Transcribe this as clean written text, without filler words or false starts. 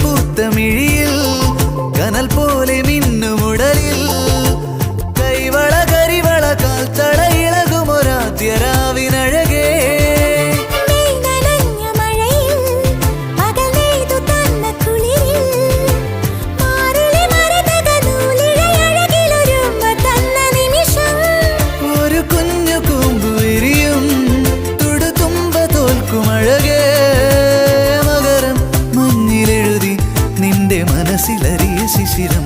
പൂത്ത മിഴിയിൽ കനൽ പോലെ മിന്നുമുടലിൽ കൈവള കരിവള കാൽത്തള ഇളകുമൊരാദ്യരാവിനഴകേ ഒരു കുഞ്ഞു കൂമ്പുവിരിയും തുടുതുമ്പ തോൽക്കുമഴകേ മകരം മഞ്ഞിലെഴുതി നിന്റെ മനസ്സിലറിയ ശിശിരം